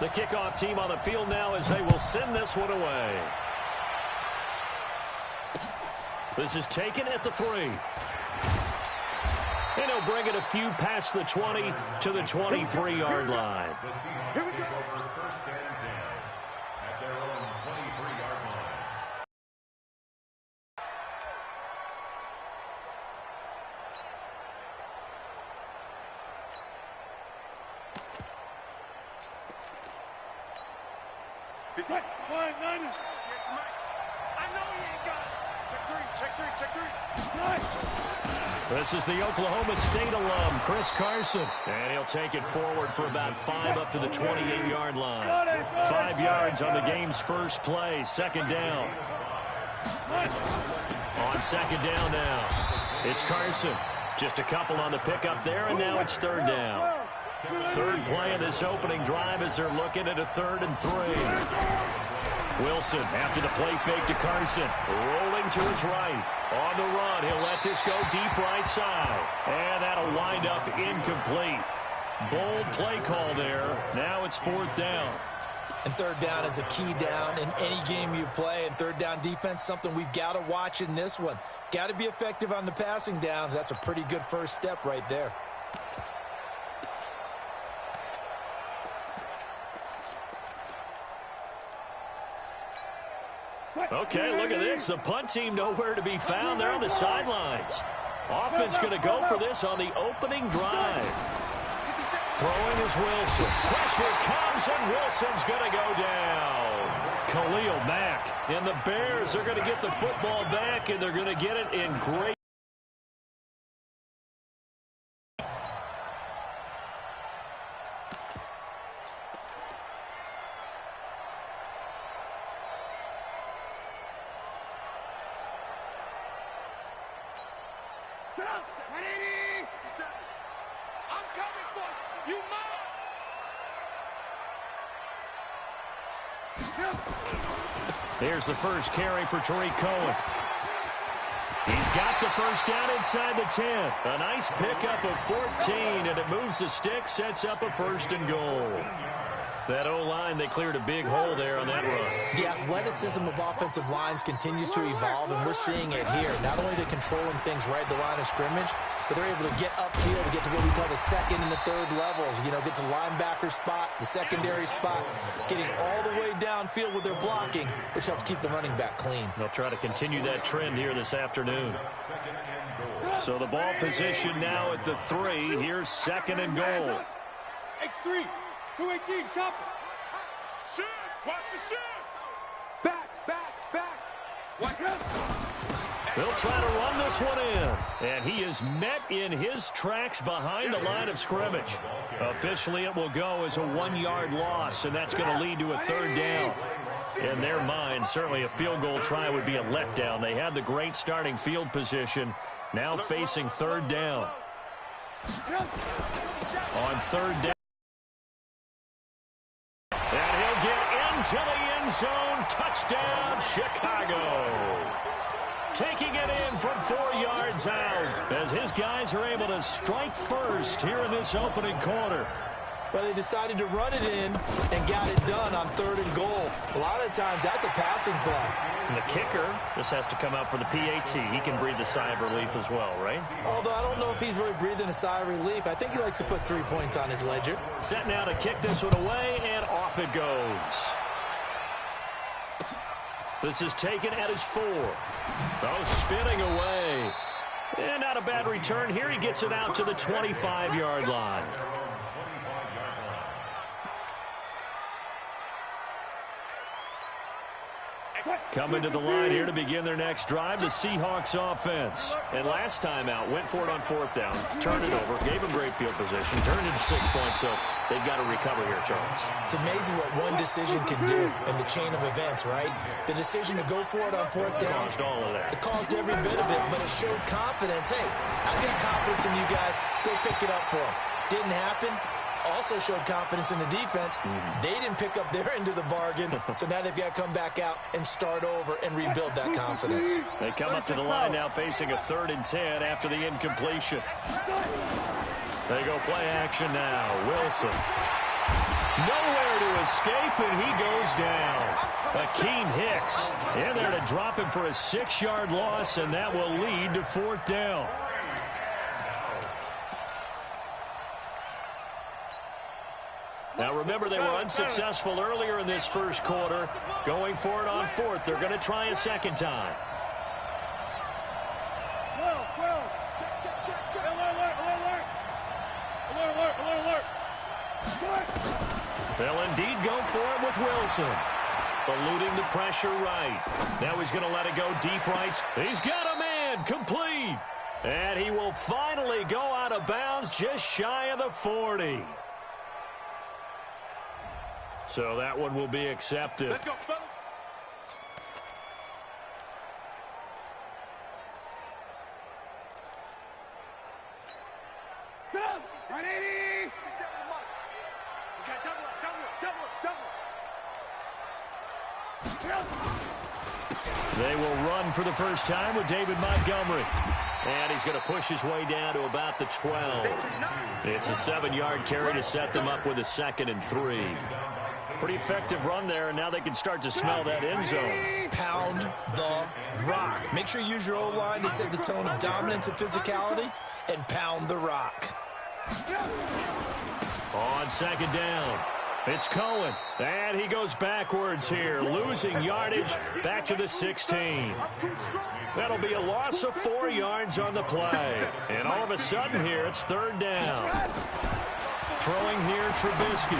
The kickoff team on the field now as they will send this one away. This is taken at the 3. And he'll bring it a few past the 20 to the 23-yard line. Here we go. First and 10 at their own 23-yard line. I know he ain't got it. Check three. This is the Oklahoma State alum, Chris Carson. And he'll take it forward for about 5 up to the 28-yard line. 5 yards on the game's first play. Second down. On second down now. It's Carson. Just a couple on the pickup there, and now it's third down. Third play of this opening drive as they're looking at a 3rd and 3. Wilson after the play fake to Carson. Rolling to his right. On the run, he'll let this go deep right side. And that'll wind up incomplete. Bold play call there. Now it's 4th down. And 3rd down is a key down in any game you play. And 3rd down defense, something we've got to watch in this one. Got to be effective on the passing downs. That's a pretty good first step right there. Okay, look at this. The punt team nowhere to be found. They're on the sidelines. Offense going to go for this on the opening drive. Throwing is Wilson. Pressure comes, and Wilson's going to go down. Khalil Mack. And the Bears are going to get the football back, and they're going to get it in great. Here's the first carry for Tariq Cohen. He's got the first down inside the 10. A nice pickup of 14, and it moves the stick, sets up a 1st and goal. That O-line, they cleared a big hole there on that run. The athleticism of offensive lines continues to evolve, and we're seeing it here. Not only are they controlling things right at the line of scrimmage, but they're able to get upfield to get to what we call the 2nd and the 3rd levels. You know, get to linebacker spot, the secondary spot, getting all the way downfield with their blocking, which helps keep the running back clean. They'll try to continue that trend here this afternoon. So the ball position now at the 3. Here's 2nd and goal. X3, 218, chop it. Shoot, watch the shoot. Back. Watch out. They'll try to run this one in. And he is met in his tracks behind the line of scrimmage. Officially, it will go as a 1-yard loss, and that's going to lead to a 3rd down. In their mind, certainly a field goal try would be a letdown. They had the great starting field position, now facing 3rd down. On 3rd down. And he'll get into the end zone. Touchdown, Chicago. Taking it in from 4 yards out as his guys are able to strike first here in this opening quarter. Well, they decided to run it in and got it done on 3rd and goal. A lot of times that's a passing play. And the kicker, this has to come out for the PAT. He can breathe a sigh of relief as well, right? Although I don't know if he's really breathing a sigh of relief. I think he likes to put 3 points on his ledger. Set now to kick this one away, and off it goes. This is taken at his 4. Oh, spinning away. And not a bad return here. He gets it out to the 25-yard line. Coming to the line here to begin their next drive, the Seahawks offense. And last time out, went for it on 4th down, turned it over, gave them great field position, turned it to 6 points, so they've got to recover here, Charles. It's amazing what one decision can do in the chain of events, right? The decision to go for it on 4th down. Caused all of that. It caused every bit of it, but it showed confidence. Hey, I've got confidence in you guys. Go pick it up for them. Didn't happen. Also showed confidence in the defense. They didn't pick up their end of the bargain, so now they've got to come back out and start over and rebuild that confidence. They come up to the line now facing a 3rd and 10 after the incompletion. They go play action now. Wilson. Nowhere to escape, and he goes down. Akeem Hicks in there to drop him for a 6-yard loss, and that will lead to 4th down. Now remember, they were unsuccessful earlier in this first quarter. Going for it on 4th. They're going to try a second time. They'll indeed go for it with Wilson. Eluding the pressure right. Now he's going to let it go deep right. He's got a man complete. And he will finally go out of bounds just shy of the 40. So that one will be accepted. Let's go, fellas. They will run for the first time with David Montgomery. And he's going to push his way down to about the 12. It's a 7-yard carry to set them up with a 2nd and 3. Pretty effective run there, and now they can start to smell that end zone. Pound the rock. Make sure you use your O-line to set the tone of dominance and physicality, and pound the rock. On 2nd down, it's Cohen. And he goes backwards here, losing yardage back to the 16. That'll be a loss of 4 yards on the play. And all of a sudden here, it's 3rd down. Throwing here, Trubisky.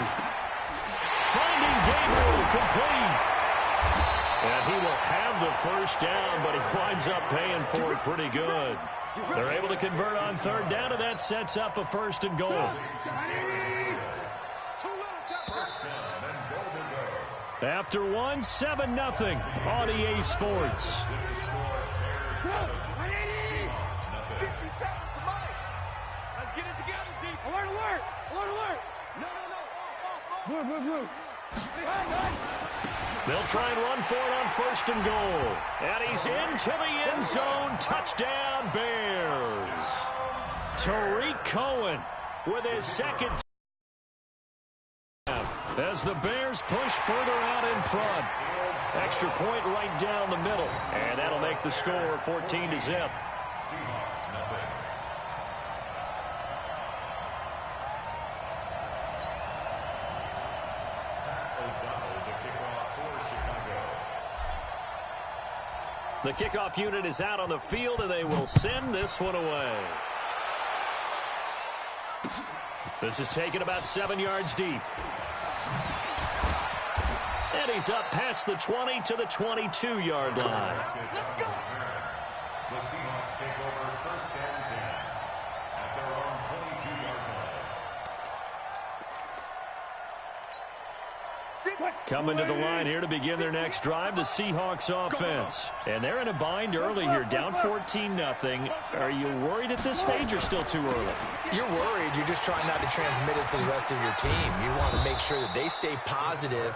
Finding Gabriel complete. And he will have the first down, but he winds up paying for it pretty good. They're able to convert on 3rd down, and that sets up a 1st and goal. After 1, 7-0 on EA Sports. Let's get it together, deep. Alert, alert. Alert, alert. No. Blue. They'll try and run for it on 1st and goal. And he's into the end zone. Touchdown, Bears. Tariq Cohen with his 2nd. As the Bears push further out in front. Extra point right down the middle. And that'll make the score 14-0. The kickoff unit is out on the field, and they will send this one away. This is taken about 7 yards deep. And he's up past the 20 to the 22-yard line. The Seahawks take over 1st and 10 at their own 22-yard line. Coming to the line here to begin their next drive, the Seahawks offense. And they're in a bind early here, down 14-0. Are you worried at this stage or still too early? You're worried. You're just trying not to transmit it to the rest of your team. You want to make sure that they stay positive,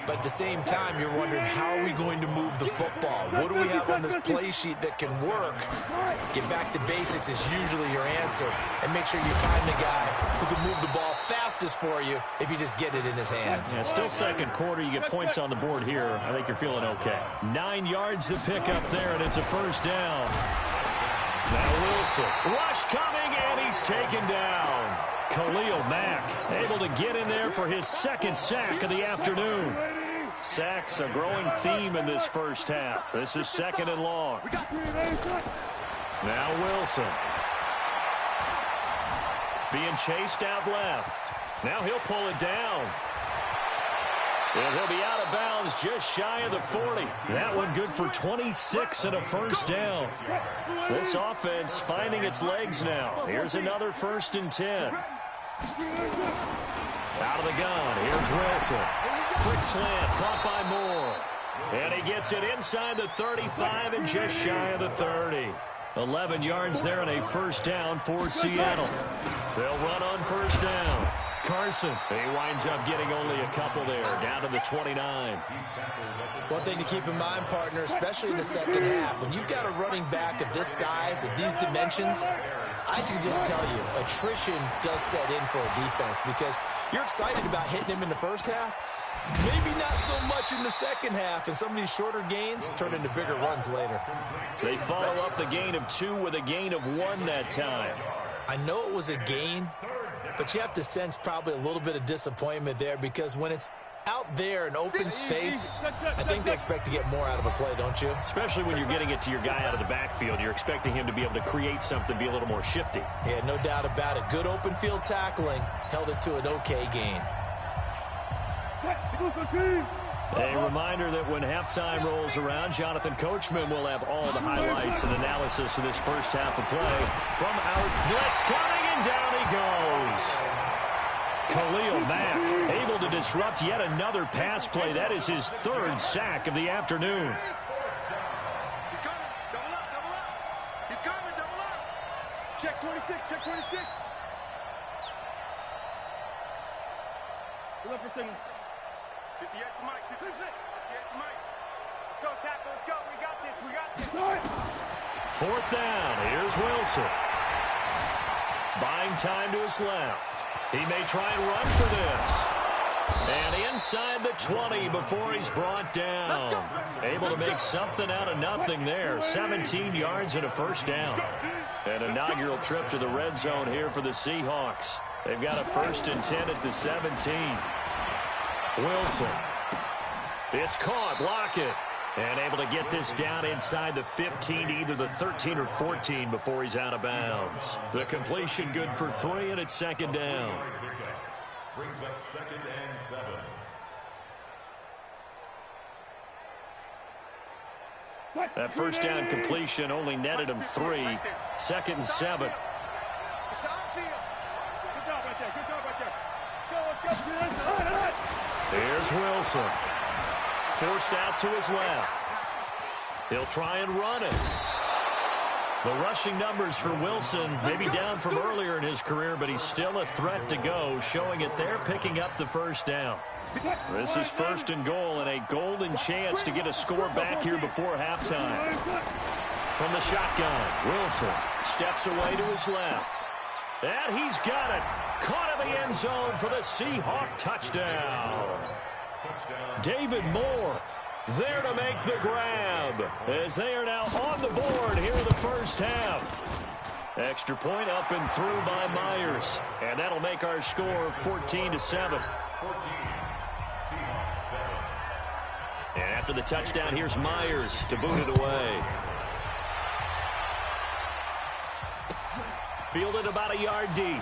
but at the same time, you're wondering, how are we going to move the football? What do we have on this play sheet that can work? Get back to basics is usually your answer, and make sure you find the guy who can move the ball fastest for you if you just get it in his hands. Yeah, still 2nd quarter. You get points on the board here. I think you're feeling okay. 9 yards to pick up there, and it's a 1st down. Now Wilson. Rush coming, and he's taken down. Khalil Mack able to get in there for his 2nd sack of the afternoon. Sacks a growing theme in this first half. This is 2nd and long. Now Wilson. Being chased out left. Now he'll pull it down. And he'll be out of bounds just shy of the 40. That one good for 26 and a 1st down. This offense finding its legs now. Here's another 1st and 10. Out of the gun. Here's Wilson. Quick slant. Caught by Moore. And he gets it inside the 35 and just shy of the 30. 11 yards there and a 1st down for Seattle. They'll run on 1st down. Carson. He winds up getting only a couple there, down to the 29. One thing to keep in mind, partner, especially in the second half, when you've got a running back of this size, of these dimensions, I can just tell you, attrition does set in for a defense because you're excited about hitting him in the first half. Maybe not so much in the second half, and some of these shorter gains turn into bigger runs later. They follow up the gain of 2 with a gain of 1 that time. I know it was a gain, but you have to sense probably a little bit of disappointment there because when it's out there in open space, I think they expect to get more out of a play, don't you? Especially when you're getting it to your guy out of the backfield. You're expecting him to be able to create something, be a little more shifty. Yeah, no doubt about it. Good open field tackling held it to an okay gain. A reminder that when halftime rolls around, Jonathan Coachman will have all the highlights and analysis of this first half of play from our blitz coming, and down he goes. Khalil Mack able to disrupt yet another pass play. That is his 3rd sack of the afternoon. He's coming. Double up, double up. He's coming, double up. Check 26, check 26. Pull up for signal. 58 to Mike, 58 to Mike. Let's go, tackle, let's go. We got this, we got this. 4th down. Here's Wilson. Buying time to his left. He may try and run for this. And inside the 20 before he's brought down. Able to make something out of nothing there. 17 yards and a first down. An inaugural trip to the red zone here for the Seahawks. They've got a 1st and 10 at the 17. Wilson. It's caught. Lockett. And able to get this down inside the 15 to either the 13 or 14 before he's out of bounds. The completion good for 3, and it's 2nd down. Brings up 2nd and 7. That first down completion only netted him 3. 2nd and 7. It's the outfield. Good job right there, good job right there. Go. Here's Wilson. Forced out to his left. He'll try and run it. The rushing numbers for Wilson maybe down from earlier in his career, but he's still a threat to go, showing it there, picking up the first down. This is 1st and goal and a golden chance to get a score back here before halftime. From the shotgun, Wilson steps away to his left. And he's got it. Caught in the end zone for the Seahawk touchdown. David Moore there to make the grab as they are now on the board here in the first half. Extra point up and through by Myers. And that'll make our score 14 to 7. 14. Seahawks 7. And after the touchdown, here's Myers to boot it away. Fielded about a yard deep.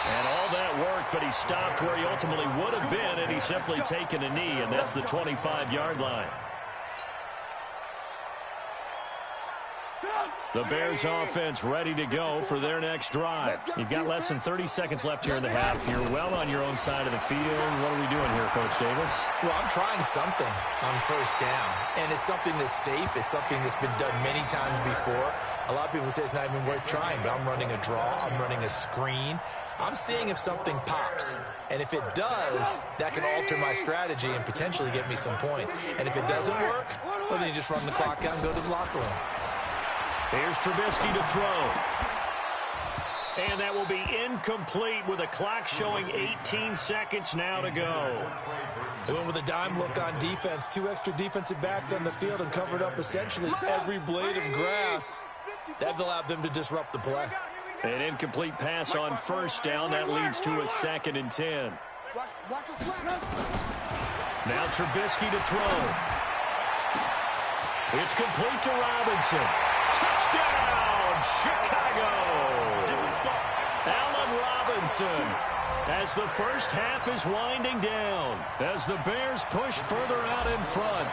And all that work, but he stopped where he ultimately would have been had he simply taken a knee, and that's the 25-yard line. The Bears offense ready to go for their next drive. You've got less than 30 seconds left here in the half. You're well on your own side of the field. What are we doing here, Coach Davis? Well, I'm trying something on first down, and it's something that's safe. It's something that's been done many times before. A lot of people say it's not even worth trying, but I'm running a draw. I'm running a screen. I'm seeing if something pops, and if it does, that can alter my strategy and potentially get me some points. And if it doesn't work, well, then you just run the clock out and go to the locker room. Here's Trubisky to throw. And that will be incomplete with a clock showing 18 seconds now to go. They went with a dime look on defense. 2 extra defensive backs on the field and covered up essentially every blade of grass. That allowed them to disrupt the play. An incomplete pass on first down. That leads to a 2nd and 10. Now Trubisky to throw. It's complete to Robinson. Touchdown, Chicago! Allen Robinson as the first half is winding down, as the Bears push further out in front.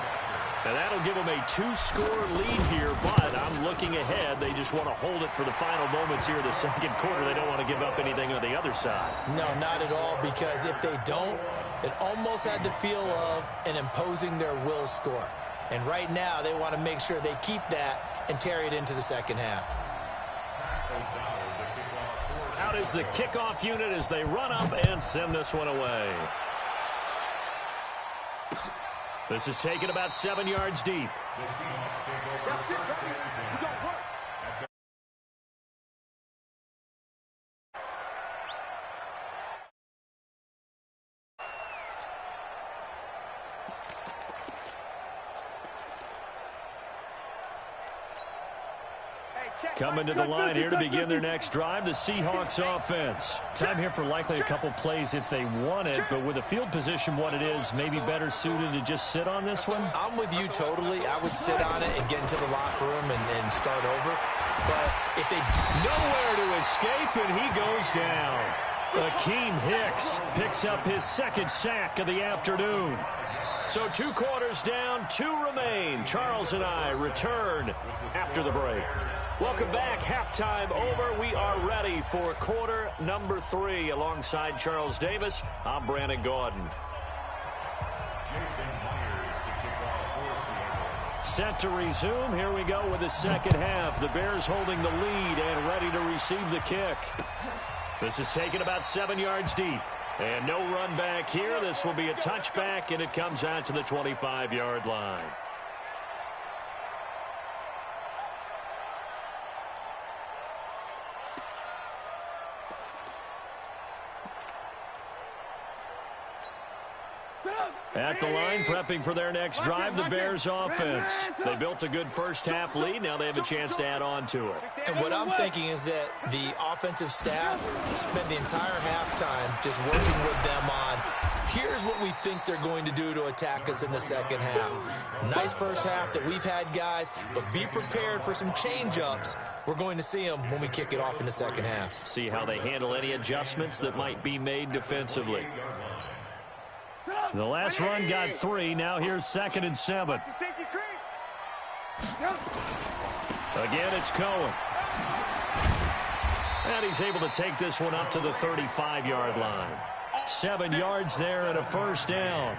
And that'll give them a 2-score lead here, but I'm looking ahead. They just want to hold it for the final moments here in the second quarter. They don't want to give up anything on the other side. No, not at all, because if they don't, it almost had the feel of an imposing their will score. And right now, they want to make sure they keep that and carry it into the second half. out as the kickoff unit as they run up and send this one away. This is taken about 7 yards deep. The Seahawks take over first and 10. Coming to the line here to begin their next drive, the Seahawks offense. Time here for likely a couple plays if they want it, but with the field position what it is, maybe better suited to just sit on this one? I'm with you totally. I would sit on it and get into the locker room and start over. But if they nowhere to escape, and he goes down. Akeem Hicks picks up his second sack of the afternoon. So 2 quarters down, 2 remain. Charles and I return after the break. Welcome back. Halftime over. We are ready for quarter number 3. Alongside Charles Davis, I'm Brandon Gordon. Set to resume. Here we go with the second half. The Bears holding the lead and ready to receive the kick. This is taken about 7 yards deep. And no run back here. This will be a touchback, and it comes out to the 25-yard line. At the line, prepping for their next drive, the Bears offense. They built a good first-half lead. Now they have a chance to add on to it. And what I'm thinking is that the offensive staff spent the entire halftime just working with them on, here's what we think they're going to do to attack us in the second half. Nice first half that we've had, guys, but be prepared for some change-ups. We're going to see them when we kick it off in the second half. See how they handle any adjustments that might be made defensively. The last run got 3. Now here's 2nd and 7. Again, it's Cohen. And he's able to take this one up to the 35-yard line. 7 yards there and a first down.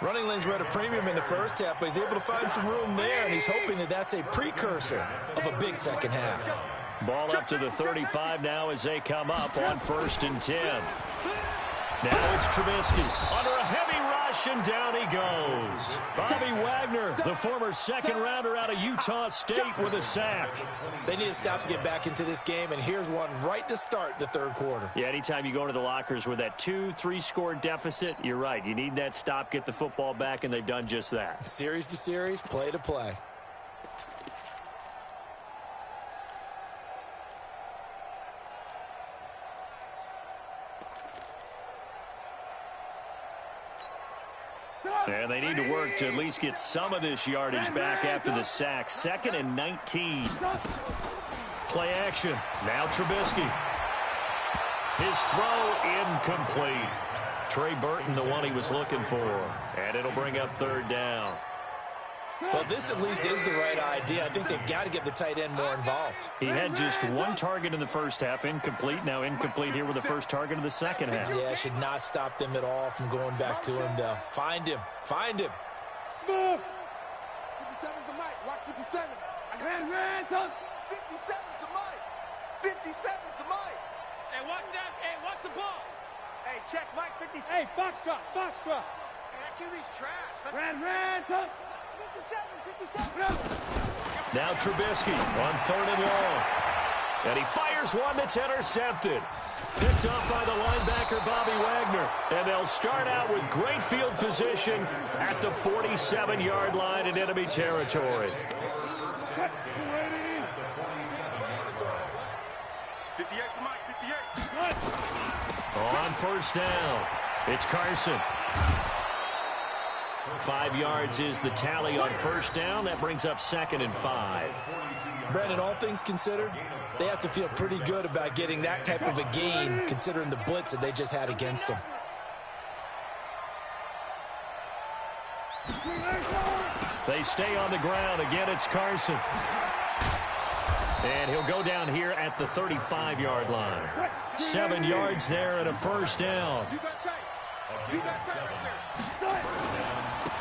Running lanes were at a premium in the first half, but he's able to find some room there, and he's hoping that that's a precursor of a big second half. Ball up to the 35 now as they come up on 1st and 10. Now it's Trubisky under a heavy rush, and down he goes. Bobby Wagner, the former second-rounder out of Utah State, with a sack. They need to stop to get back into this game, and here's one right to start the third quarter. Yeah, anytime you go into the lockers with that 2-3 score deficit, you're right. You need that stop, get the football back, and they've done just that. Series to series, play to play. And they need to work to at least get some of this yardage back after the sack. 2nd and 19. Play action. Now Trubisky. His throw incomplete. Trey Burton, the one he was looking for. And it'll bring up 3rd down. Well, this at least is the right idea. I think they've got to get the tight end more involved. He had just 1 target in the first half, incomplete. Now incomplete here with the first target of the second half. Yeah, should not stop them at all from going back to him, though. Find him. Find him. Smooth. 57's the mic. Watch 57. Ran, Tuck. 57's the mic. 57's the mic. Hey, watch that. Hey, watch the ball. Hey, check Mike 57. Hey, box drop. Hey, that QB's trash. Ran, Tuck. 57. Now Trubisky on 3rd and long. And he fires one that's intercepted. Picked up by the linebacker, Bobby Wagner. And they'll start out with great field position at the 47-yard line in enemy territory. 58 to Mike, 58. On 1st down, it's Carson. 5 yards is the tally on 1st down. That brings up 2nd and 5. Brandon, all things considered, they have to feel pretty good about getting that type of a gain, considering the blitz that they just had against them. They stay on the ground. Again, it's Carson. And he'll go down here at the 35-yard line. 7 yards there and a first down.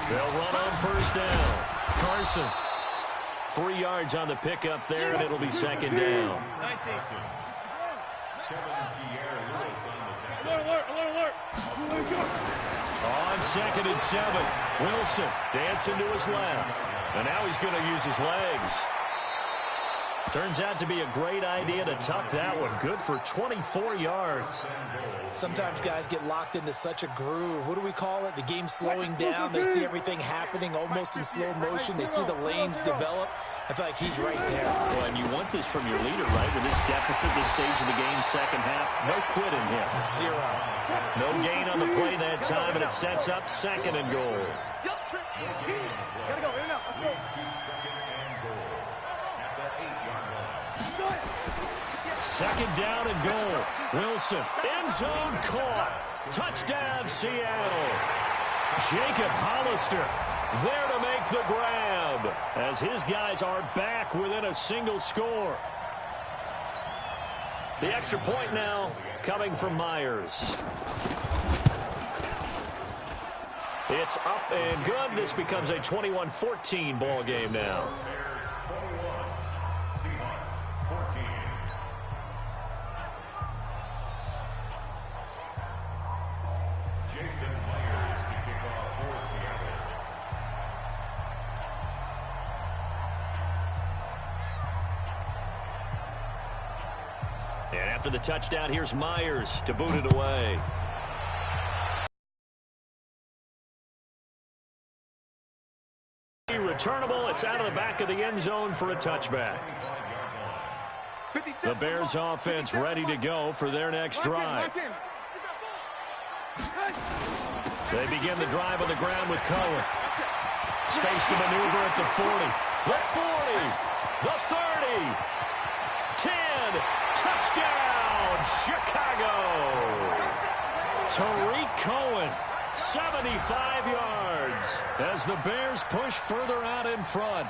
They'll run on 1st down. Carson. 3 yards on the pickup there, and it'll be 2nd down. On 2nd and 7, Wilson dancing to his left. And now he's going to use his legs. Turns out to be a great idea to tuck that one. Good for 24 yards. Sometimes guys get locked into such a groove. What do we call it? The game slowing down. They see everything happening almost in slow motion. They see the lanes develop. I feel like he's right there. Well, and you want this from your leader, right? With this deficit, this stage of the game, second half, no quitting him. Zero. No gain on the play that time, and it sets up 2nd and goal. Gotta go, in and out. Second down and goal. Wilson, end zone caught. Touchdown, Seattle. Jacob Hollister there to make the grab as his guys are back within a single score. The extra point now coming from Myers. It's up and good. This becomes a 21-14 ball game now. And after the touchdown, here's Myers to boot it away. Returnable. It's out of the back of the end zone for a touchback. The Bears offense ready to go for their next drive. They begin the drive on the ground with Cohen. Space to maneuver at the 40. The 40. The 30. 10. Touchdown, Chicago. Tariq Cohen, 75 yards as the Bears push further out in front.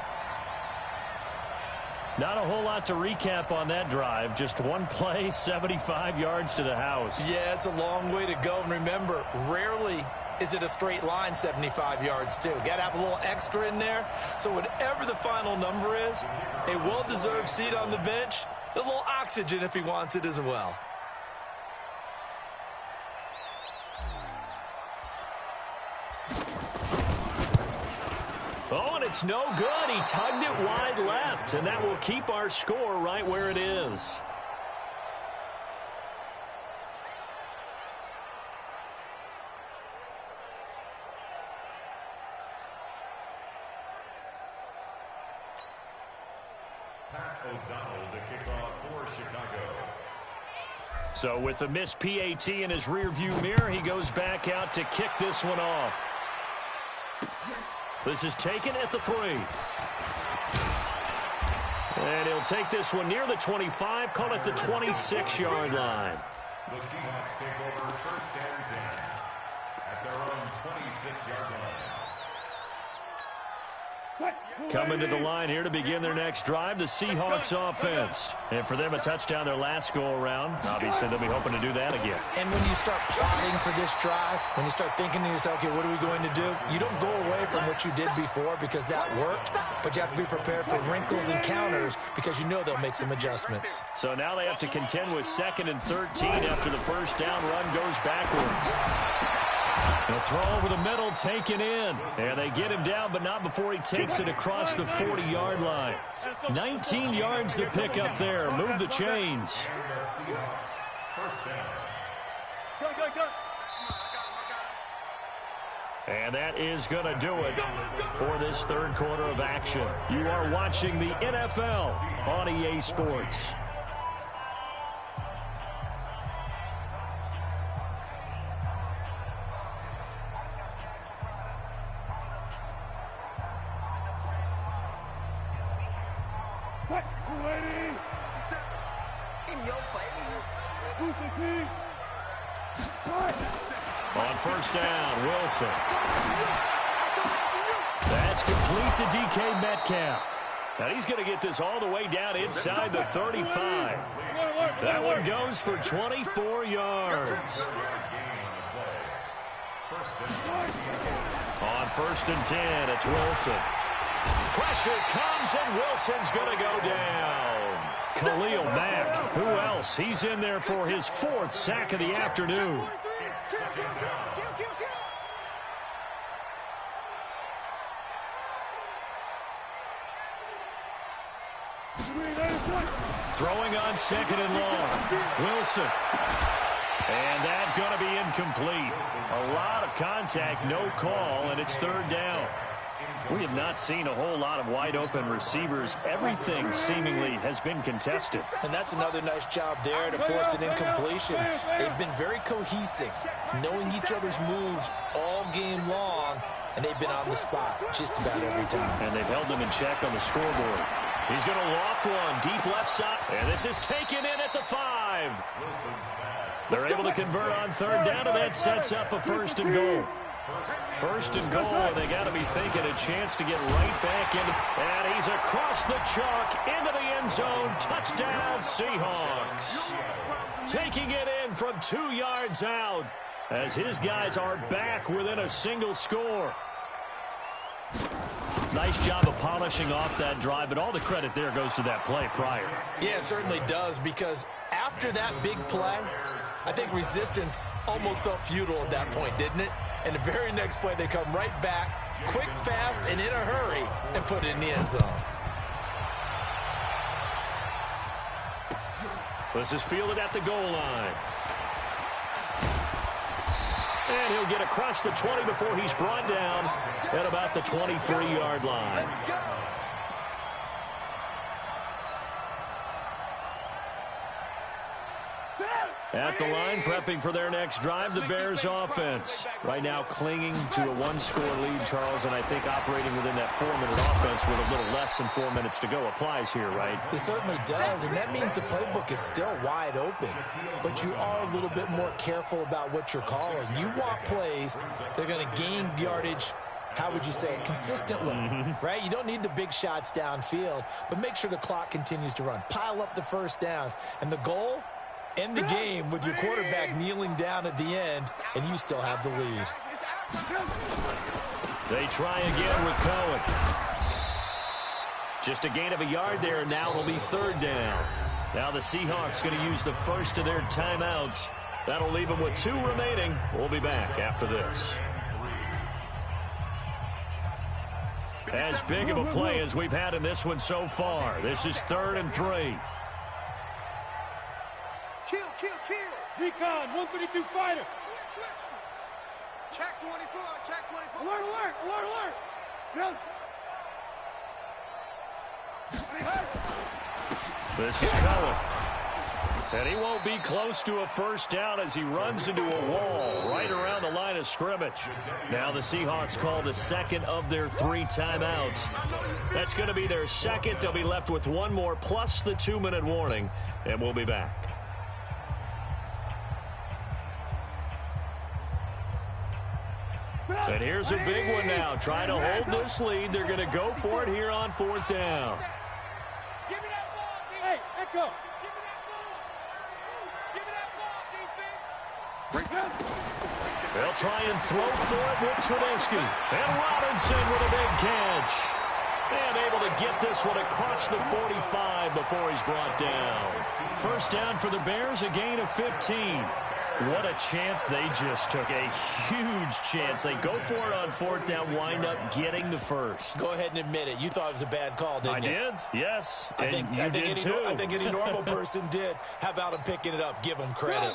Not a whole lot to recap on that drive. Just one play, 75 yards to the house. Yeah, it's a long way to go. And remember, rarely is it a straight line 75 yards, too. Got to have a little extra in there. So whatever the final number is, a well-deserved seat on the bench, a little oxygen if he wants it as well. Oh, and it's no good. He tugged it wide left, and that will keep our score right where it is. So with the missed PAT in his rearview mirror, he goes back out to kick this one off. This is taken at the 3. And he'll take this one near the 25, call it the 26-yard line. The Seahawks take over 1st and 10 at their own 26-yard line. Coming to the line here to begin their next drive, the Seahawks offense. And for them, a touchdown their last go-around. Obviously, they'll be hoping to do that again. And when you start plotting for this drive, when you start thinking to yourself, okay, what are we going to do? You don't go away from what you did before because that worked, but you have to be prepared for wrinkles and counters because you know they'll make some adjustments. So now they have to contend with 2nd and 13 after the first down run goes backwards. The throw over the middle, taken in. And they get him down, but not before he takes it across the 40-yard line. 19 yards to pick up there. Move the chains. And that is going to do it for this third quarter of action. You are watching the NFL on EA Sports. In your face. On first down, Wilson. That's complete to DK Metcalf. Now he's going to get this all the way down inside the 35. That one goes for 24 yards. On 1st and 10, it's Wilson. Pressure comes, and Wilson's going to go down. Khalil Mack. Who else? He's in there for his 4th sack of the afternoon. Throwing on 2nd and long. Wilson. And that's going to be incomplete. A lot of contact, no call, and it's 3rd down. We have not seen a whole lot of wide-open receivers. Everything seemingly has been contested. And that's another nice job there to force an incompletion. They've been very cohesive, knowing each other's moves all game long, and they've been on the spot just about every time. And they've held them in check on the scoreboard. He's going to loft one deep left side, and this is taken in at the 5. They're able to convert on 3rd down, and that sets up a 1st and goal. 1st and goal, and they got to be thinking a chance to get right back in. And he's across the chalk into the end zone. Touchdown, Seahawks. Taking it in from 2 yards out as his guys are back within a single score. Nice job of polishing off that drive, but all the credit there goes to that play prior. Yeah, it certainly does, because after that big play, I think resistance almost felt futile at that point, didn't it? And the very next play, they come right back, quick, fast, and in a hurry, and put it in the end zone. This is fielded at the goal line. And he'll get across the 20 before he's brought down at about the 23-yard line. At the line, prepping for their next drive, the Bears offense. Right now clinging to a 1-score lead, Charles, and I think operating within that 4-minute offense with a little less than 4 minutes to go applies here, right? It certainly does, and that means the playbook is still wide open. But you are a little bit more careful about what you're calling. You want plays that are going to gain yardage, how would you say it, consistently, right? You don't need the big shots downfield, but make sure the clock continues to run. Pile up the first downs, and the goal, end the game with your quarterback kneeling down at the end, and you still have the lead. They try again with Cohen. Just a gain of a yard there, and now it'll be 3rd down. Now the Seahawks going to use the first of their timeouts. That'll leave them with 2 remaining. We'll be back after this. As big of a play as we've had in this one so far. This is 3rd and 3. Kill. Recon, 132 fighter. Switch. Check 24, check 24. Alert. This is Cohen. And he won't be close to a first down as he runs into a wall right around the line of scrimmage. Now the Seahawks call the second of their 3 timeouts. That's going to be their second. They'll be left with 1 more plus the 2-minute warning, and we'll be back. And here's a big one now. Trying to hold this lead. They're going to go for it here on 4th down. Give me that ball, defense. Hey, Echo. Give me that ball, defense. They'll try and throw for it with Trubisky. And Robinson with a big catch. And able to get this one across the 45 before he's brought down. First down for the Bears, a gain of 15. What a chance they just took. A huge chance. They go for it on 4th down, wind up getting the first. Go ahead and admit it. You thought it was a bad call, didn't you? I did, yes. I think any normal person did. How about him picking it up? Give him credit.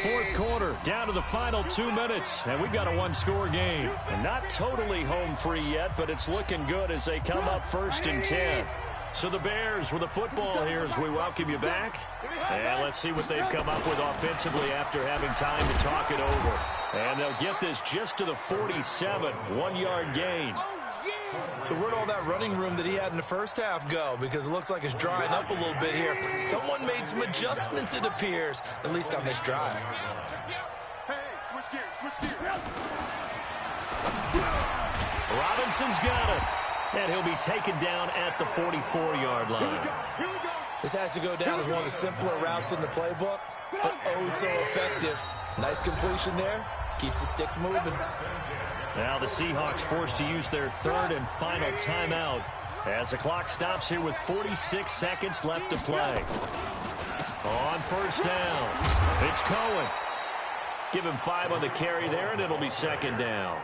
4th quarter, down to the final 2 minutes, and we've got a 1-score game. And not totally home free yet, but it's looking good as they come up 1st and 10. So the Bears with the football here as we welcome you back. And let's see what they've come up with offensively after having time to talk it over. And they'll get this just to the 47, 1-yard gain. So where'd all that running room that he had in the first half go? Because it looks like it's drying up a little bit here. Someone made some adjustments, it appears, at least on this drive. Hey, switch gears. Robinson's got it. And he'll be taken down at the 44-yard line. This has to go down as one of the simpler routes in the playbook, but oh so effective. Nice completion there. Keeps the sticks moving. Now the Seahawks forced to use their 3rd and final timeout As the clock stops here with 46 seconds left to play. On first down, it's Cohen. Give him 5 on the carry there, and it'll be second down.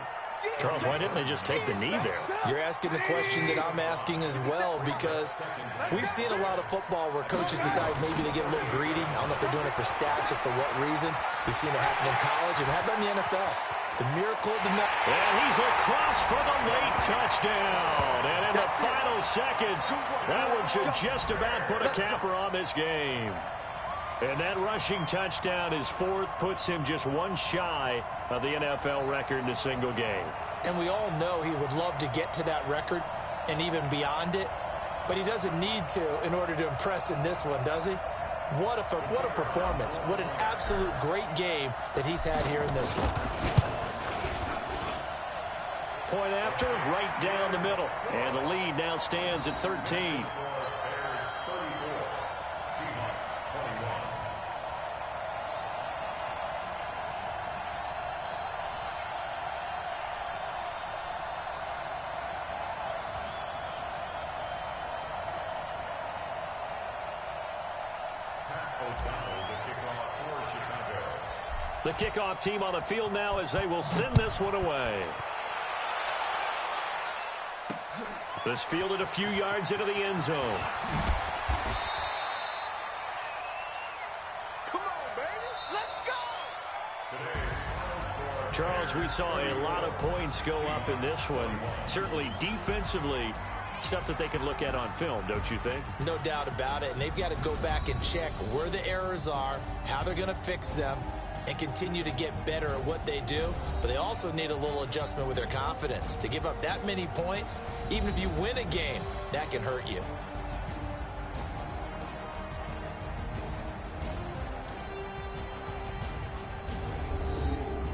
Charles, why didn't they just take the knee there? You're asking the question that I'm asking as well, because we've seen a lot of football where coaches decide maybe they get a little greedy. I don't know if they're doing it for stats or for what reason. We've seen it happen in college and happen in the NFL. The miracle of the night. And he's across for the late touchdown. And in the final seconds, that one should just about put a capper on this game. And that rushing touchdown, his 4th, puts him just one shy of the NFL record in a single game. And we all know he would love to get to that record and even beyond it, but he doesn't need to in order to impress in this one, does he? What a performance. What an absolute great game that he's had here in this one. Point after, right down the middle. And the lead now stands at 13. The kickoff team on the field now as they will send this one away. This fielded a few yards into the end zone. Come on, baby. Let's go. Charles, we saw a lot of points go up in this one. Certainly defensively, stuff that they can look at on film, don't you think? No doubt about it. And they've got to go back and check where the errors are, how they're going to fix them, and continue to get better at what they do. But they also need a little adjustment with their confidence. To give up that many points, even if you win a game, that can hurt you.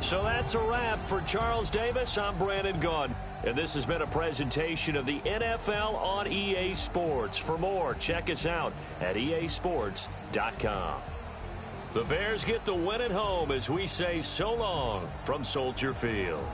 So that's a wrap for Charles Davis. I'm Brandon Gunn. And this has been a presentation of the NFL on EA Sports. For more, check us out at easports.com. The Bears get the win at home as we say so long from Soldier Field.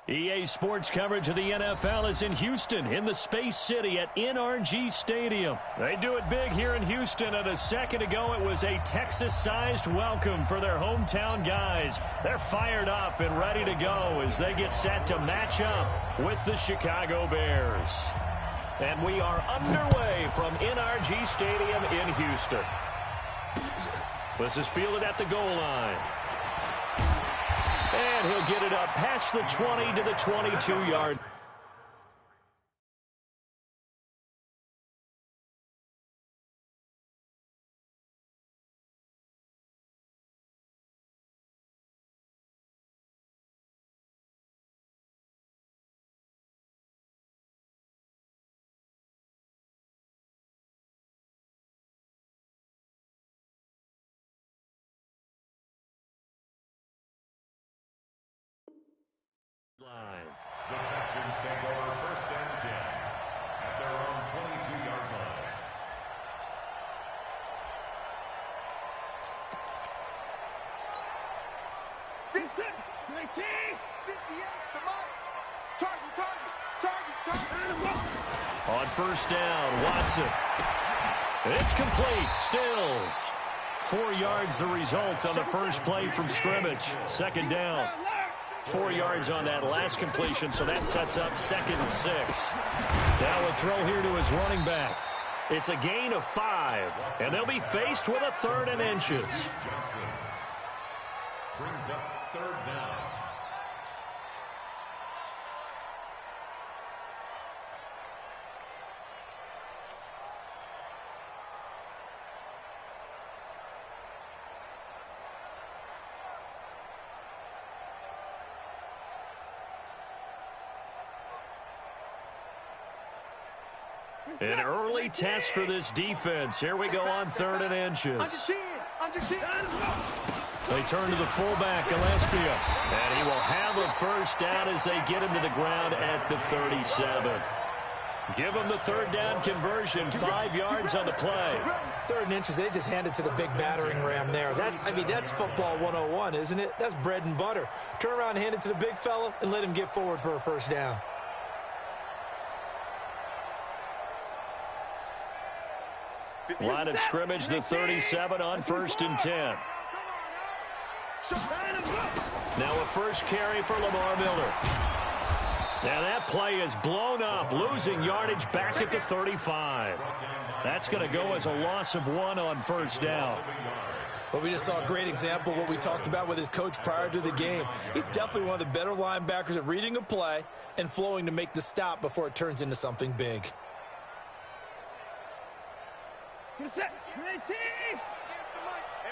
EA Sports coverage of the NFL is in Houston, in the Space City at NRG Stadium. They do it big here in Houston, and a second ago it was a Texas-sized welcome for their hometown guys. They're fired up and ready to go as they get set to match up with the Chicago Bears. And we are underway from NRG Stadium in Houston. This is fielded at the goal line. And he'll get it up past the 20 to the 22-yard. The Texans take over first and 10 at their own 22-yard line. On first down, Watson. It's complete. Stills. 4 yards the result on the first play from scrimmage. Second down. 4 yards on that last completion, so that sets up 2nd and 6. Now a throw here to his running back. It's a gain of 5, and they'll be faced with a 3rd and inches. Johnson brings up 3rd down. An early test for this defense. Here we go on 3rd and inches. They turn to the fullback, Gillespie. And he will have a first down as they get him to the ground at the 37. Give him the 3rd down conversion, 5 yards on the play. 3rd and inches, they just hand it to the big battering ram there. That's football 101, isn't it? That's bread and butter. Turn around and hand it to the big fella and let him get forward for a first down. Line of scrimmage, the 37 on 1st and 10. Now a first carry for Lamar Miller. Now that play is blown up, losing yardage back at the 35. That's going to go as a loss of 1 on first down. Well, we just saw a great example of what we talked about with his coach prior to the game. He's definitely one of the better linebackers at reading a play and flowing to make the stop before it turns into something big. Get set. Hey,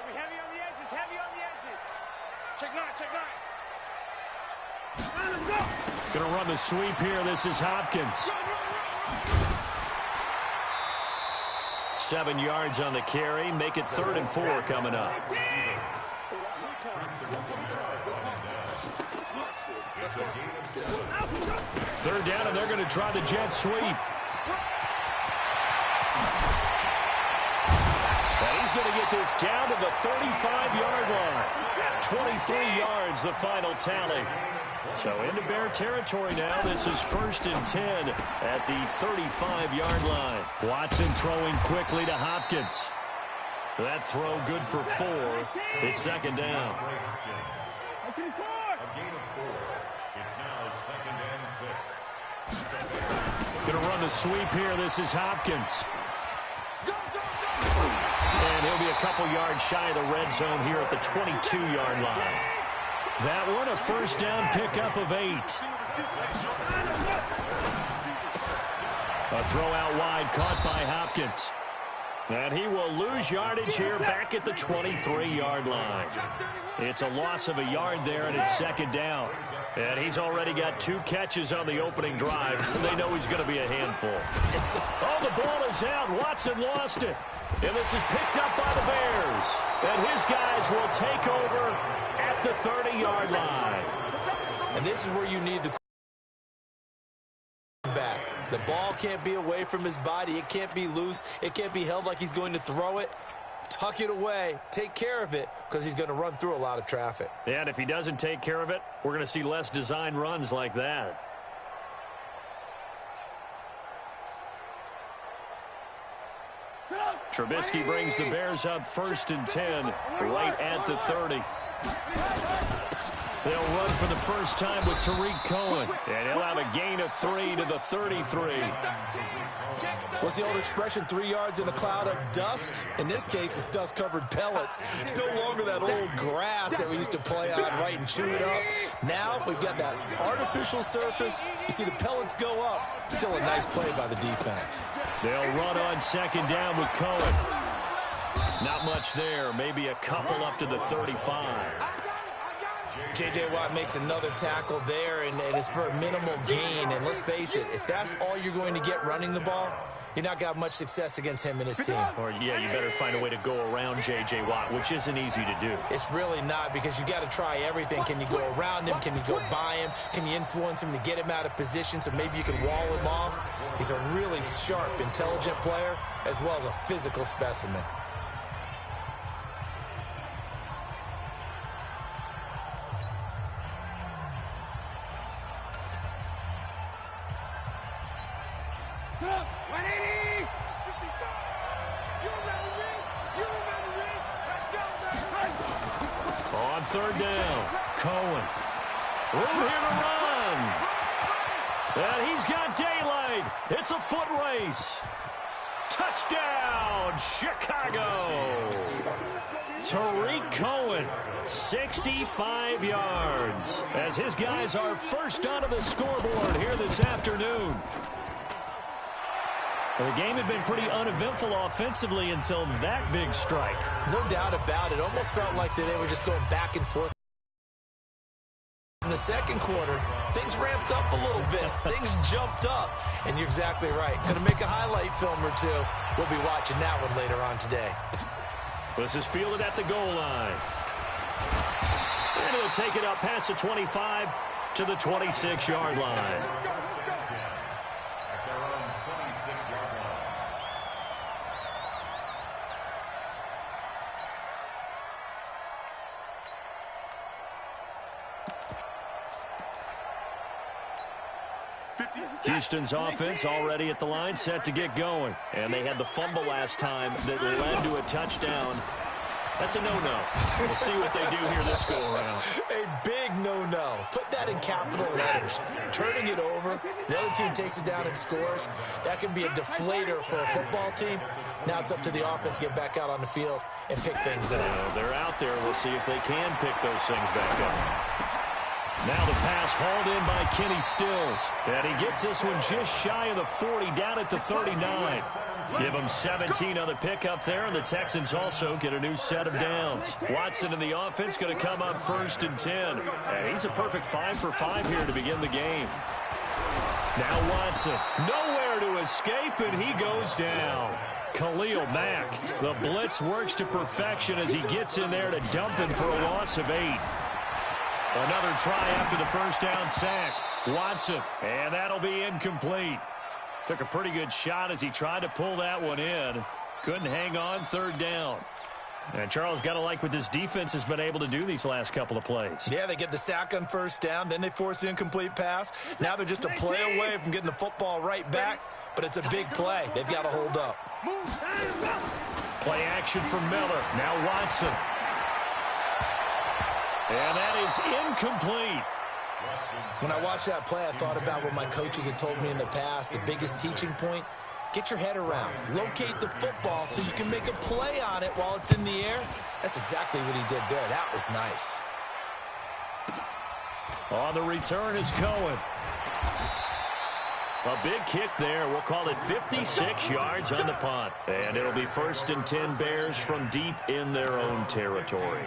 we heavy on the edges, Check 9, check 9. Going to run the sweep here. This is Hopkins. 7 yards on the carry. Make it 3rd and 4 coming up. 3rd down, and they're going to try the jet sweep. He's going to get this down to the 35-yard line. 23 yards, the final tally. So into Bear territory now. This is 1st and 10 at the 35-yard line. Watson throwing quickly to Hopkins. That throw good for 4. It's 2nd down. A gain of 4. It's now 2nd and 6. Going to run the sweep here. This is Hopkins. And he'll be a couple yards shy of the red zone here at the 22-yard line. That one, a first down pickup of 8. A throw out wide caught by Hopkins. And he will lose yardage here back at the 23-yard line. It's a loss of a yard there, and it's 2nd down. And he's already got 2 catches on the opening drive. They know he's going to be a handful. Oh, the ball is out. Watson lost it. And this is picked up by the Bears. And his guys will take over at the 30-yard line. And this is where you need the back. The ball can't be away from his body. It can't be loose. It can't be held like he's going to throw it. tuck it away, take care of it, because he's going to run through a lot of traffic. And if he doesn't take care of it, we're going to see less design runs like that. Trubisky brings the Bears up 1st and 10, right at the 30. They'll run for the first time with Tariq Cohen, and he'll have a gain of 3 to the 33. What's the old expression, 3 yards in a cloud of dust? In this case, it's dust-covered pellets. It's no longer that old grass that we used to play on, right, and chew it up. Now we've got that artificial surface. You see the pellets go up. Still a nice play by the defense. They'll run on 2nd down with Cohen. Not much there, maybe a couple up to the 35. J.J. Watt makes another tackle there, and it's for a minimal gain. And let's face it, if that's all you're going to get running the ball, you're not going to have much success against him and his team. Or, yeah, you better find a way to go around J.J. Watt, which isn't easy to do. It's really not, because you got to try everything. Can you go around him? Can you go by him? Can you influence him to get him out of position so maybe you can wall him off? He's a really sharp, intelligent player, as well as a physical specimen. On 3rd down, Cohen. Room here to run. And he's got daylight. It's a foot race. Touchdown, Chicago. Tariq Cohen, 65 yards, as his guys are first onto the scoreboard here this afternoon. The game had been pretty uneventful offensively until that big strike. No doubt about it. Almost felt like they were just going back and forth. In the second quarter, things ramped up a little bit. Things jumped up. And you're exactly right. Going to make a highlight film or two. We'll be watching that one later on today. This is fielded at the goal line. And he'll take it up past the 25 to the 26-yard line. Houston's offense already at the line, set to get going. And they had the fumble last time that led to a touchdown. That's a no-no. We'll see what they do here this go-around. A big no-no. Put that in capital letters. Turning it over, the other team takes it down and scores. That can be a deflator for a football team. Now it's up to the offense to get back out on the field and pick things up. They're out there. We'll see if they can pick those things back up. Now the pass hauled in by Kenny Stills. And he gets this one just shy of the 40, down at the 39. Give them 17 on the pickup there, and the Texans also get a new set of downs. Watson in the offense going to come up 1st and 10. And he's a perfect 5 for 5 here to begin the game. Now Watson, nowhere to escape, and he goes down. Khalil Mack, the blitz works to perfection as he gets in there to dump him for a loss of 8. Another try after the first down sack. Watson, and that'll be incomplete. Took a pretty good shot as he tried to pull that one in. Couldn't hang on 3rd down. And Charles, got to like what this defense has been able to do these last couple of plays. Yeah, they get the sack on 1st down, then they force the incomplete pass. Now they're just a play away from getting the football right back, but it's a big play. They've got to hold up. Play action from Miller. Now Watson. And that is incomplete. When I watched that play, I thought about what my coaches had told me in the past. The biggest teaching point, get your head around. Locate the football so you can make a play on it while it's in the air. That's exactly what he did there. That was nice. On the return is Cohen. A big kick there. We'll call it 56 yards on the punt. And it'll be 1st and 10 Bears from deep in their own territory.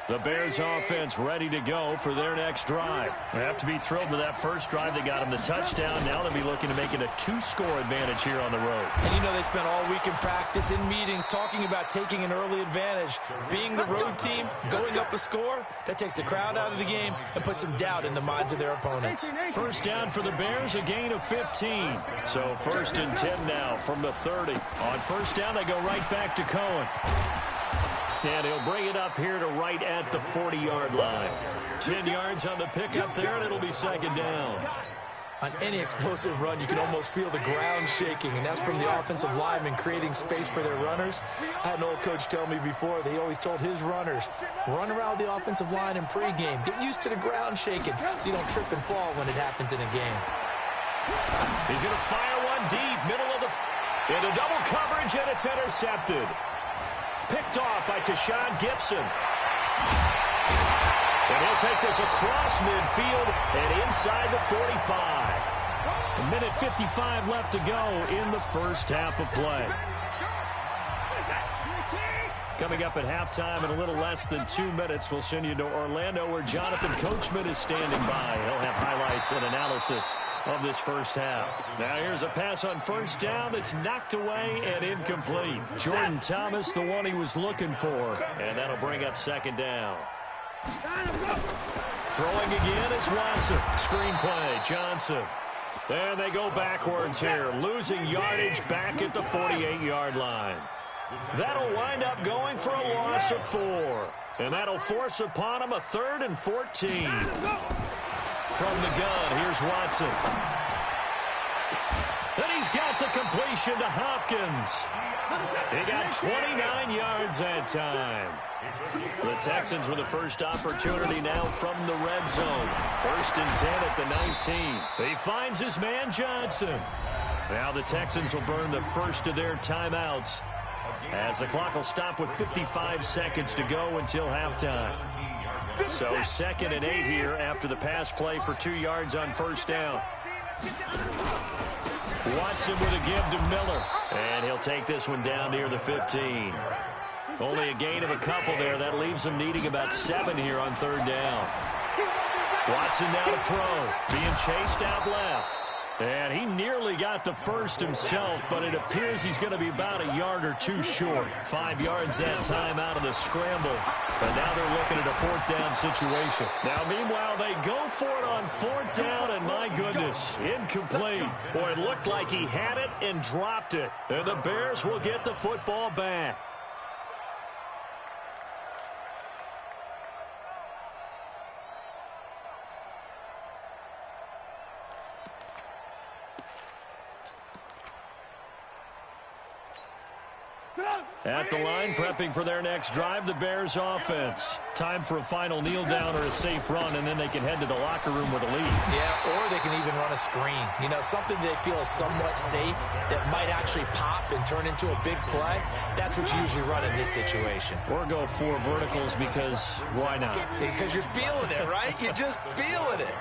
The Bears offense ready to go for their next drive. They have to be thrilled with that first drive. They got them the touchdown. Now they'll be looking to make it a 2-score advantage here on the road. And you know they spent all week in practice, in meetings, talking about taking an early advantage. Being the road team, going up a score, that takes the crowd out of the game and puts some doubt in the minds of their opponents. First down for the Bears, a gain of 15. So 1st and 10 now from the 30. On first down, they go right back to Cohen. And he'll bring it up here to right at the 40-yard line. 10 yards on the pickup there, and it'll be 2nd down. On any explosive run, you can almost feel the ground shaking, and that's from the offensive linemen creating space for their runners. I had an old coach tell me before, they always told his runners, run around the offensive line in pregame. Get used to the ground shaking so you don't trip and fall when it happens in a game. He's going to fire one deep, middle of the... into double coverage, and it's intercepted. Picked off by Tashawn Gibson. And he'll take this across midfield and inside the 45. A minute 55 left to go in the first half of play. Coming up at halftime in a little less than 2 minutes, we'll send you to Orlando where Jonathan Coachman is standing by. He'll have highlights and analysis of this first half. Now here's a pass on first down that's knocked away and incomplete. Jordan Thomas, the one he was looking for. And that'll bring up 2nd down. Throwing again is Watson. Screenplay, Johnson. And they go backwards here, losing yardage back at the 48-yard line. That'll wind up going for a loss of 4. And that'll force upon him a 3rd and 14. From the gun, here's Watson. And he's got the completion to Hopkins. He got 29 yards that time. The Texans with the first opportunity now from the red zone. 1st and 10 at the 19. He finds his man Johnson. Now the Texans will burn the first of their timeouts, as the clock will stop with 55 seconds to go until halftime. So 2nd and 8 here after the pass play for 2 yards on first down. Watson with a give to Miller. And he'll take this one down near the 15. Only a gain of a couple there. That leaves him needing about 7 here on 3rd down. Watson now to throw. Being chased out left. And he nearly got the first himself, but it appears he's going to be about a yard or 2 short. 5 yards that time out of the scramble. And now they're looking at a 4th down situation. Now, meanwhile, they go for it on 4th down, and my goodness, incomplete. Boy, it looked like he had it and dropped it. And the Bears will get the football back. At the line, prepping for their next drive, the Bears offense. Time for a final kneel down or a safe run, and then they can head to the locker room with a lead. Yeah, or they can even run a screen. You know, something they feel is somewhat safe that might actually pop and turn into a big play. That's what you usually run in this situation. Or go 4 verticals because why not? Because you're feeling it, right? You're just feeling it.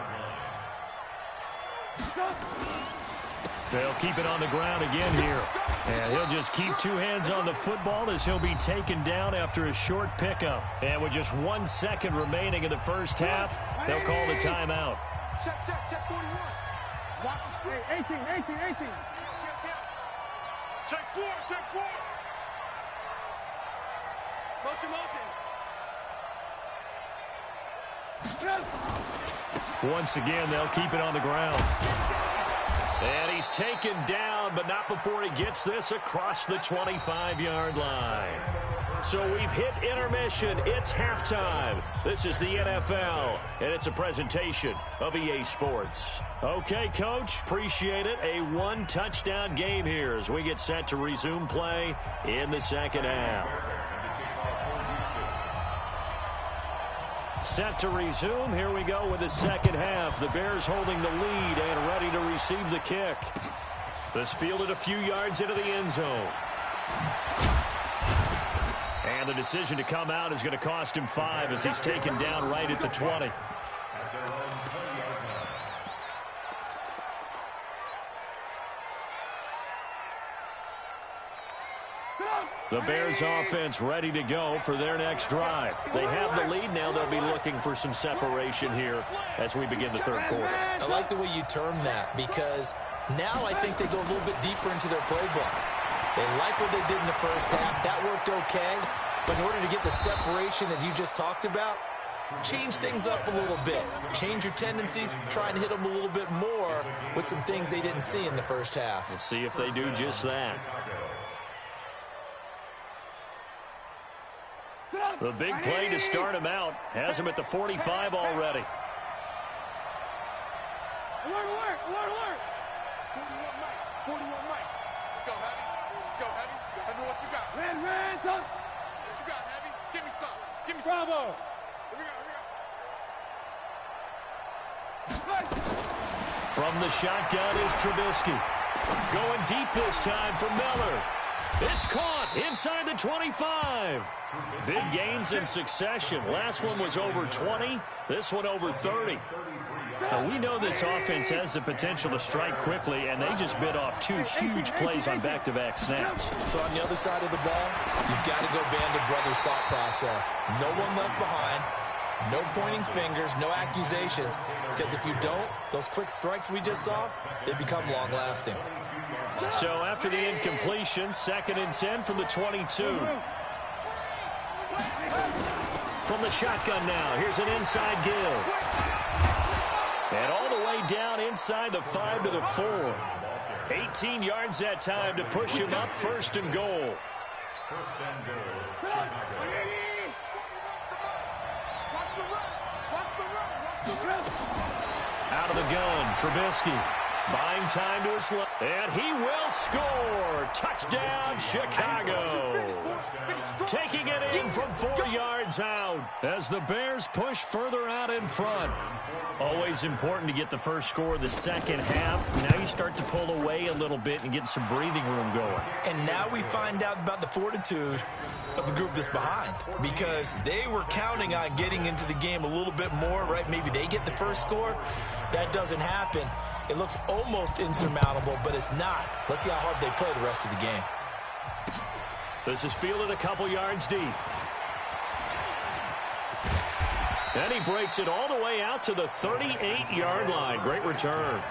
They'll keep it on the ground again here. And he'll just keep 2 hands on the football as he'll be taken down after a short pickup. And with just 1 second remaining in the first half, they'll call the timeout. Check 41. Watch the screen. 18. Check 4. Motion. Once again, they'll keep it on the ground. And he's taken down, but not before he gets this across the 25-yard line. So we've hit intermission. It's halftime. This is the NFL, and it's a presentation of EA Sports. Okay, Coach, appreciate it. A 1-touchdown game here as we get set to resume play in the second half. Set to resume. Here we go with the second half. The Bears holding the lead and ready to receive the kick. This fielded a few yards into the end zone. And the decision to come out is going to cost him 5 as he's taken down right at the 20. The Bears offense ready to go for their next drive. They have the lead now. They'll be looking for some separation here as we begin the third quarter. I like the way you term that because now I think they go a little bit deeper into their playbook. They like what they did in the first half. That worked okay. But in order to get the separation that you just talked about, change things up a little bit. Change your tendencies. Try and hit them a little bit more with some things they didn't see in the first half. We'll see if they do just that. The big play to start him out. Has him at the 45 already. Alert! 41 Mike. Let's go, Heavy. Let's go, Heavy. Heavy, what you got? Red, son. What you got, Heavy? Give me some. Give me some. Bravo. Here we go. From the shotgun is Trubisky. Going deep this time for Miller. It's caught inside the 25. Big gains in succession. Last one was over 20. This one over 30. Now, we know this offense has the potential to strike quickly, and they just bit off two huge plays on back-to-back snaps. So on the other side of the ball, you've got to go band of brothers thought process. No one left behind. No pointing fingers, no accusations, because if you don't, those quick strikes we just saw, they become long-lasting. So after the incompletion, 2nd and 10 from the 22. From the shotgun now, here's an inside give. And all the way down inside the 5 to the 4. 18 yards that time to push him up, 1st and goal. Out of the gun, Trubisky. Buying time to his left. And he will score. Touchdown, Chicago. Taking it in from 4 yards out as the Bears push further out in front. Always important to get the first score of the second half. Now you start to pull away a little bit and get some breathing room going. And now we find out about the fortitude of the group that's behind, because they were counting on getting into the game a little bit more, right? Maybe they get the first score. That doesn't happen. It looks almost insurmountable, but it's not. Let's see how hard they play the rest of the game. This is fielded a couple yards deep. And he breaks it all the way out to the 38-yard line. Great return.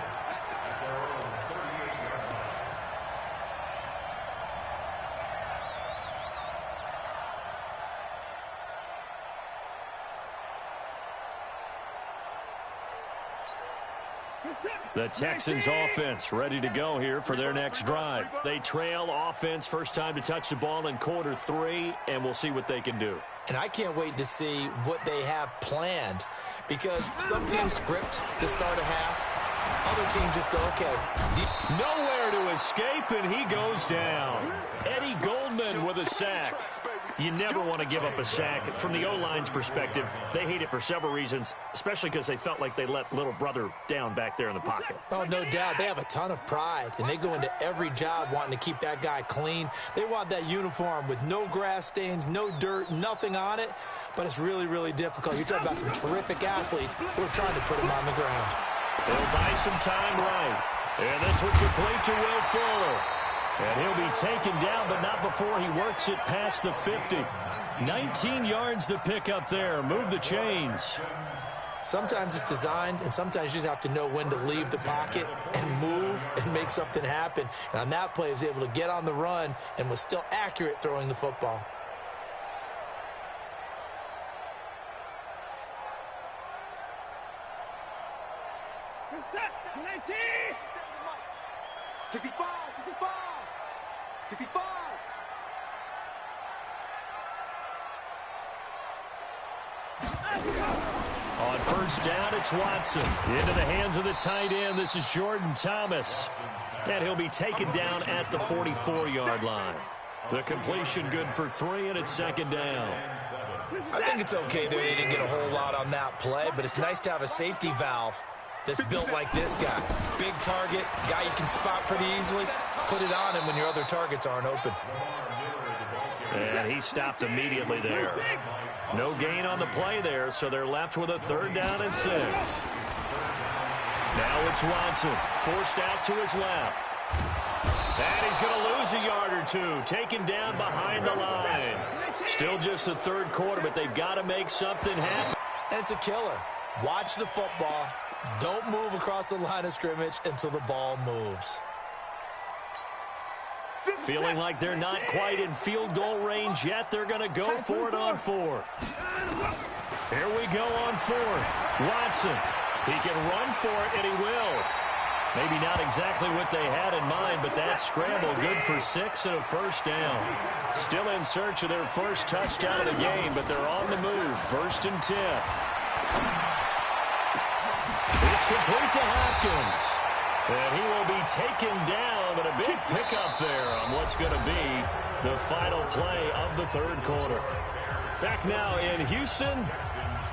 The Texans offense ready to go here for their next drive. They trail offense, first time to touch the ball in quarter 3, and we'll see what they can do. And I can't wait to see what they have planned, because some teams script to start a half. Other teams just go, okay. Nowhere to escape, and he goes down. Eddie Goldman with a sack. You never want to give up a sack. From the O-line's perspective, they hate it for several reasons, especially because they felt like they let little brother down back there in the pocket. Oh, no doubt. They have a ton of pride, and they go into every job wanting to keep that guy clean. They want that uniform with no grass stains, no dirt, nothing on it, but it's really, really difficult. You're talking about some terrific athletes who are trying to put him on the ground. They'll buy some time right. And this one complete to Will Fuller. And he'll be taken down, but not before he works it past the 50. 19 yards to pick up there. Move the chains. Sometimes it's designed, and sometimes you just have to know when to leave the pocket and move and make something happen. And on that play, he was able to get on the run and was still accurate throwing the football. Set. 19. 65. 65. On first down, it's Watson. Into the hands of the tight end. This is Jordan Thomas. And he'll be taken down at the 44-yard line. The completion good for 3, and it's 2nd down. I think it's okay that they didn't get a whole lot on that play, but it's nice to have a safety valve that's built like this guy. Big target, guy you can spot pretty easily. Put it on him when your other targets aren't open. And he stopped immediately there. No gain on the play there, so they're left with a 3rd down and 6. Now it's Watson, forced out to his left. And he's going to lose a yard or two, taken down behind the line. Still just the third quarter, but they've got to make something happen. And it's a killer. Watch the football. Don't move across the line of scrimmage until the ball moves. Feeling like they're not quite in field goal range yet. They're going to go for it on fourth. Here we go on fourth. Watson. He can run for it, and he will. Maybe not exactly what they had in mind, but that scramble good for 6 and a first down. Still in search of their first touchdown of the game, but they're on the move. 1st and 10. It's complete to Hopkins. And he will be taken down, but a big pickup there on what's going to be the final play of the third quarter. Back now in Houston.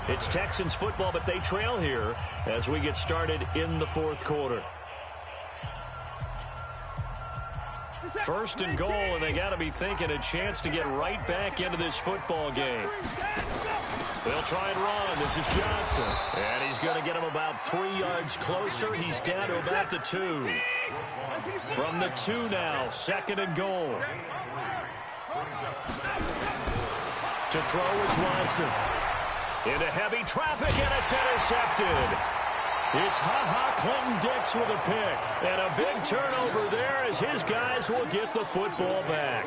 It's Texans football, but they trail here as we get started in the fourth quarter. 1st and goal, and they got to be thinking a chance to get right back into this football game. They'll try and run. This is Johnson. And he's going to get him about 3 yards closer. He's down to about the 2. From the 2 now, 2nd and goal. To throw is Watson. Into heavy traffic, and it's intercepted. It's Clinton-Dix with a pick. And a big turnover there as his guys will get the football back.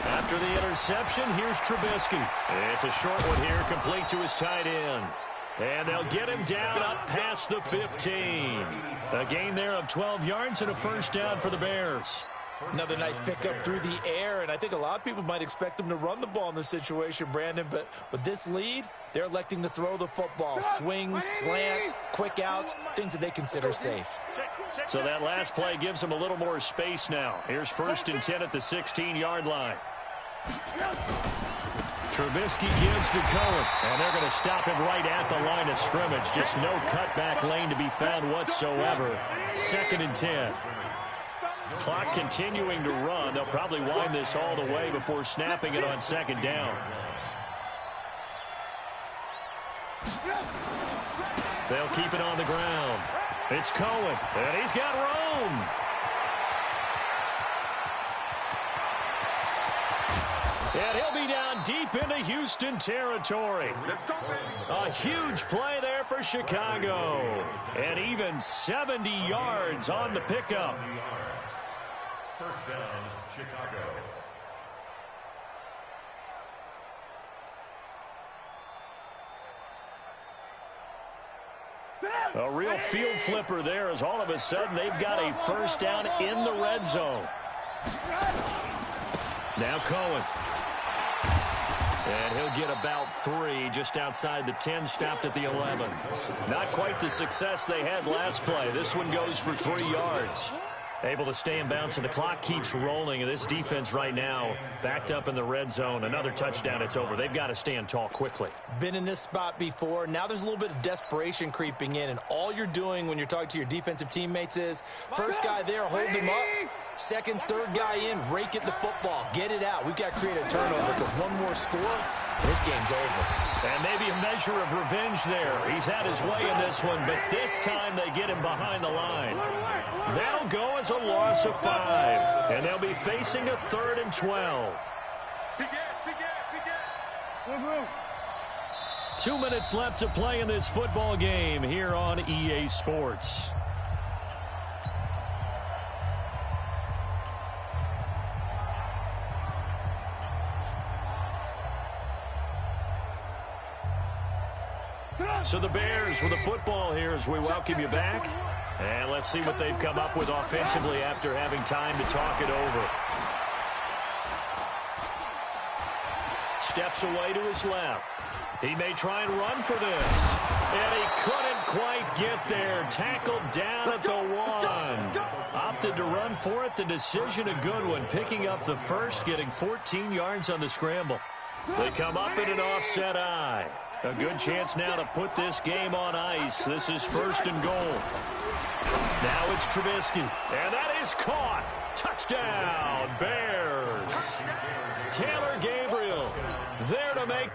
After the interception, here's Trubisky. It's a short one here, complete to his tight end. And they'll get him down up past the 15. A gain there of 12 yards and a first down for the Bears. Another nice pickup through the air, and I think a lot of people might expect them to run the ball in this situation, Brandon, but with this lead, they're electing to throw the football. Swings, slants, quick outs, things that they consider safe. So that last play gives them a little more space now. Here's 1st and 10 at the 16-yard line. Trubisky gives to Cohen, and they're going to stop him right at the line of scrimmage. Just no cutback lane to be found whatsoever. 2nd and 10. Clock continuing to run. They'll probably wind this all the way before snapping it on 2nd down. They'll keep it on the ground. It's Cohen, and he's got room. And he'll be down deep into Houston territory. A huge play there for Chicago. And even 70 yards on the pickup. First down, Chicago. A real field flipper there as all of a sudden they've got a first down in the red zone. Now Cohen. And he'll get about 3 just outside the 10, stopped at the 11. Not quite the success they had last play. This one goes for 3 yards. Able to stay in bounds, and the clock keeps rolling. And this defense right now backed up in the red zone. Another touchdown, it's over. They've got to stand tall quickly. Been in this spot before. Now there's a little bit of desperation creeping in, and all you're doing when you're talking to your defensive teammates is first guy there, hold him up. Second, third guy in, rake at the football. Get it out. We've got to create a turnover because one more score, and this game's over. And maybe a measure of revenge there. He's had his way in this one, but this time they get him behind the line. That'll go as a loss of 5. And they'll be facing a 3rd and 12. 2 minutes left to play in this football game here on EA Sports. So the Bears with the football here as we welcome you back. And let's see what they've come up with offensively after having time to talk it over. Steps away to his left. He may try and run for this. And he couldn't quite get there. Tackled down at the 1. Opted to run for it. The decision a good one. Picking up the first, getting 14 yards on the scramble. They come up in an offset eye. A good chance now to put this game on ice. This is 1st and goal. Now it's Trubisky. And that is caught. Touchdown, Bears. Taylor Gabriel there to make